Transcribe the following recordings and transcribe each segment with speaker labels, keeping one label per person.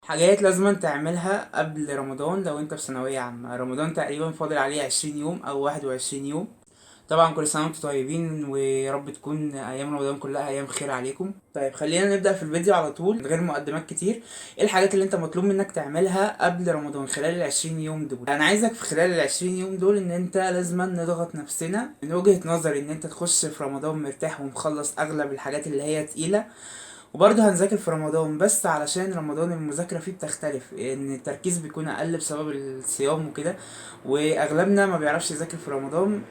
Speaker 1: حاجات لازم تعملها قبل رمضان. لو انت في ثانوية عامة، رمضان تقريبا فاضل عليه 20 يوم او 21 يوم. طبعا كل سنة وانتم طيبين، ويا رب تكون ايام رمضان كلها ايام خير عليكم. طيب خلينا نبدأ في الفيديو على طول من غير مقدمات كتير. ايه الحاجات اللي انت مطلوب منك تعملها قبل رمضان خلال ال20 يوم دول؟ انا عايزك في خلال ال20 يوم دول ان انت لازم نضغط نفسنا. من وجهة نظري ان انت تخش في رمضان مرتاح ومخلص اغلب الحاجات اللي هي تقيلة. وبرضه هنذاكر في رمضان، بس علشان رمضان المذاكرة فيه بتختلف، ان التركيز بيكون اقل بسبب الصيام وكده. واغلبنا ما بيعرفش يذاكر في رمضان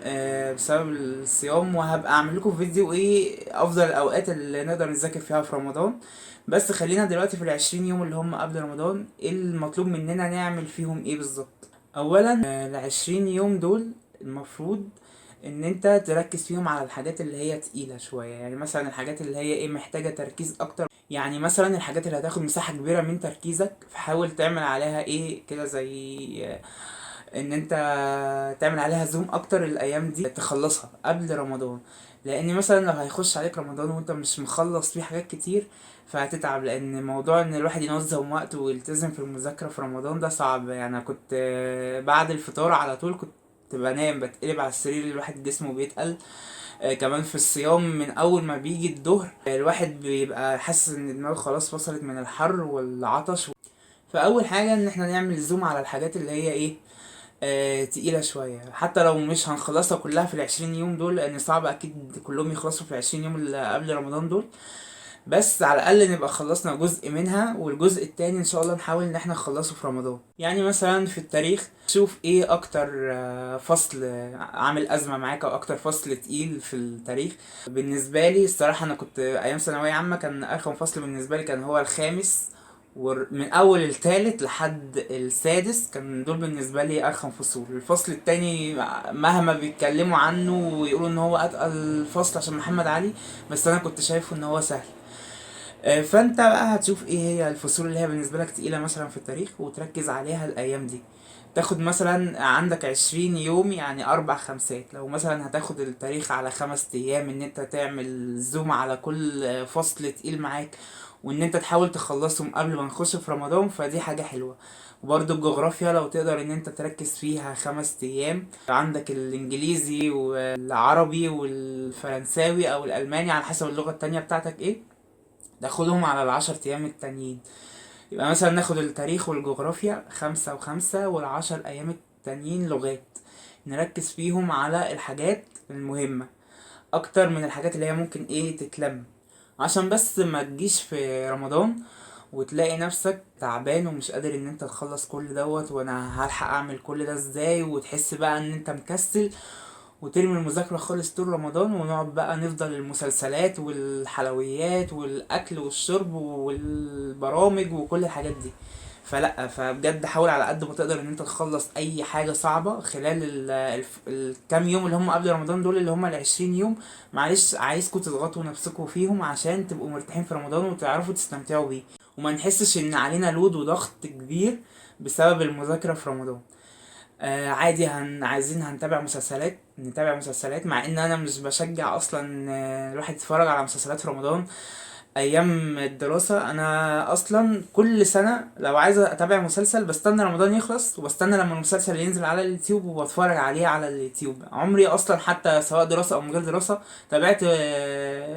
Speaker 1: بسبب الصيام. وهبقى اعمل لكم فيديو ايه افضل الاوقات اللي نقدر نذاكر فيها في رمضان. بس خلينا دلوقتي في ال20 يوم اللي هم قبل رمضان، ايه المطلوب مننا نعمل فيهم ايه بالظبط؟ اولا ال20 يوم دول المفروض ان انت تركز فيهم على الحاجات اللي هي تقيلة شوية. يعني مثلا الحاجات اللي هي ايه محتاجة تركيز اكتر. يعني مثلا الحاجات اللي هتاخد مساحة كبيرة من تركيزك، فحاول تعمل عليها ايه كده زي ان انت تعمل عليها زوم اكتر الايام دي، تخلصها قبل رمضان. لان مثلا لو هيخش عليك رمضان وانت مش مخلص فيه حاجات كتير، فهتتعب. لان موضوع ان الواحد ينظم وقته ويلتزم في المذاكرة في رمضان ده صعب. يعني انا كنت بعد الفطار على طول كنت بنام، بتقلب على السرير، الواحد جسمه بيتقل. كمان في الصيام من اول ما بيجي الظهر الواحد بيبقى حاسس ان دماغه خلاص فصلت من الحر والعطش. فاول حاجه ان احنا نعمل زوم على الحاجات اللي هي ايه تقيلة شوية. حتى لو مش هنخلصها كلها في ال20 يوم دول، لأن صعب أكيد كلهم يخلصوا في ال20 يوم اللي قبل رمضان دول. بس على الاقل نبقى خلصنا جزء منها، والجزء التاني ان شاء الله نحاول ان احنا نخلصه في رمضان. يعني مثلا في التاريخ شوف ايه اكتر فصل عامل ازمة معاك، او اكتر فصل تقيل في التاريخ. بالنسبة لي الصراحة انا كنت ايام ثانوية عامة كان ارخم فصل بالنسبة لي كان هو الخامس. ومن اول التالت لحد السادس كان دول بالنسبة لي ارخم فصول. الفصل التاني مهما بيتكلموا عنه ويقولوا ان هو اتقل فصل عشان محمد علي، بس انا كنت شايفه ان هو سهل. فانت بقى هتشوف ايه هي الفصول اللي هي بالنسبة لك تقيلة مثلا في التاريخ وتركز عليها الايام دي. تاخد مثلا عندك 20 يوم، يعني 4 خمسات. لو مثلا هتاخد التاريخ على 5 ايام، ان انت تعمل زوم على كل فصل تقيل معاك، وان انت تحاول تخلصهم قبل ما نخش في رمضان، فدي حاجة حلوة. وبرضه الجغرافيا لو تقدر ان انت تركز فيها 5 ايام. عندك الانجليزي والعربي والفرنساوي او الالماني على حسب اللغة التانية بتاعتك ايه، ناخدهم على ال10 ايام التانيين. يبقى مثلا ناخد التاريخ والجغرافيا 5 و5، وال10 ايام التانيين لغات. نركز فيهم على الحاجات المهمة اكتر من الحاجات اللي هي ممكن ايه تتلم، عشان بس ما تجيش في رمضان وتلاقي نفسك تعبان ومش قادر ان انت تخلص كل دوت، وانا هلحق اعمل كل ده ازاي، وتحس بقى ان انت مكسل وترمي المذاكرة خالص طول رمضان، ونقعد بقى نفضل المسلسلات والحلويات والأكل والشرب والبرامج وكل الحاجات دي. فلا، فبجد حاول على قد ما تقدر ان انت تخلص اي حاجة صعبة خلال الكام يوم اللي هم قبل رمضان دول، اللي هم ال20 يوم. معلش عايزكم تضغطوا نفسكم فيهم عشان تبقوا مرتاحين في رمضان وتعرفوا تستمتعوا بيه، وما نحسش ان علينا لود وضغط كبير بسبب المذاكرة في رمضان. عادي عايزين هنتابع مسلسلات، نتابع مسلسلات، مع ان انا مش بشجع اصلا الواحد يتفرج على مسلسلات في رمضان ايام الدراسة. انا اصلا كل سنة لو عايز اتابع مسلسل بستنى رمضان يخلص، وبستنى لما المسلسل ينزل على اليوتيوب وبتفرج عليه على اليوتيوب. عمري اصلا حتى سواء دراسة او من غير دراسة تابعت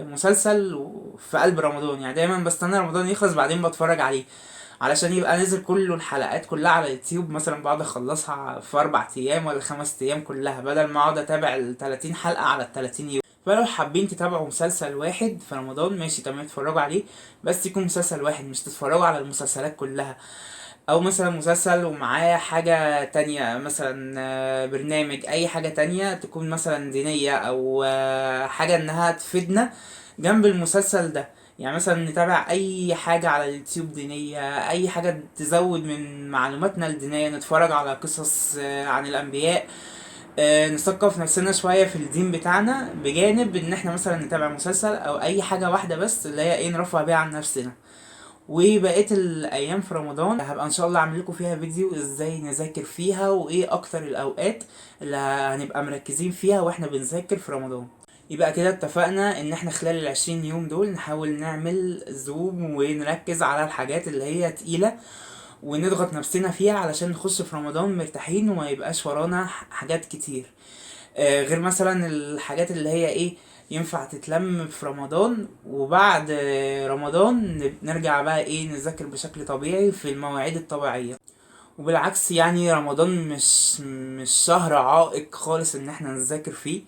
Speaker 1: مسلسل في قلب رمضان. يعني دايما بستنى رمضان يخلص بعدين بتفرج عليه، علشان يبقى نزل كله الحلقات كلها على اليوتيوب. مثلا بقعد اخلصها في 4 ايام ولا 5 ايام كلها، بدل ما اقعد اتابع ال30 حلقة على ال30 يوم. فلو حابين تتابعوا مسلسل واحد في رمضان ماشي تمام، اتفرجوا عليه، بس يكون مسلسل واحد، مش تتفرجوا على المسلسلات كلها. او مثلا مسلسل ومعاه حاجة تانية، مثلا برنامج، اي حاجة تانية تكون مثلا دينية، او حاجة انها تفيدنا جنب المسلسل ده. يعني مثلا نتابع اي حاجة على اليوتيوب دينية، اي حاجة تزود من معلوماتنا الدينية، نتفرج على قصص عن الانبياء، نثقف نفسنا شوية في الدين بتاعنا، بجانب ان احنا مثلا نتابع مسلسل او اي حاجة واحدة بس اللي هي ايه نرفع بيها عن نفسنا. وبقية الايام في رمضان هبقى ان شاء الله اعمل لكم فيها فيديو ازاي نذاكر فيها، وايه اكتر الاوقات اللي هنبقى مركزين فيها واحنا بنذاكر في رمضان. يبقى كده اتفقنا ان احنا خلال العشرين يوم دول نحاول نعمل زوم ونركز على الحاجات اللي هي تقيلة، ونضغط نفسنا فيها علشان نخش في رمضان مرتاحين وما يبقاش ورانا حاجات كتير. غير مثلا الحاجات اللي هي ايه ينفع تتلم في رمضان، وبعد رمضان نرجع بقى ايه نذاكر بشكل طبيعي في المواعيد الطبيعية. وبالعكس يعني رمضان مش شهر عائق خالص ان احنا نذاكر فيه.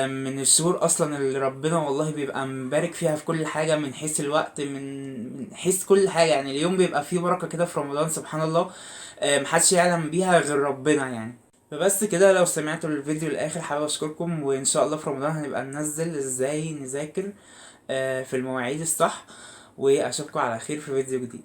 Speaker 1: من الشهور اصلا اللي ربنا والله بيبقى مبارك فيها في كل حاجة، من حيث الوقت، من حيث كل حاجة. يعني اليوم بيبقى فيه بركة كده في رمضان سبحان الله، محدش يعلم بيها غير ربنا يعني. فبس كده، لو سمعتوا الفيديو الاخر حابب اشكركم، وان شاء الله في رمضان هنبقى ننزل ازاي نذاكر في المواعيد الصح. واشوفكم على خير في فيديو جديد.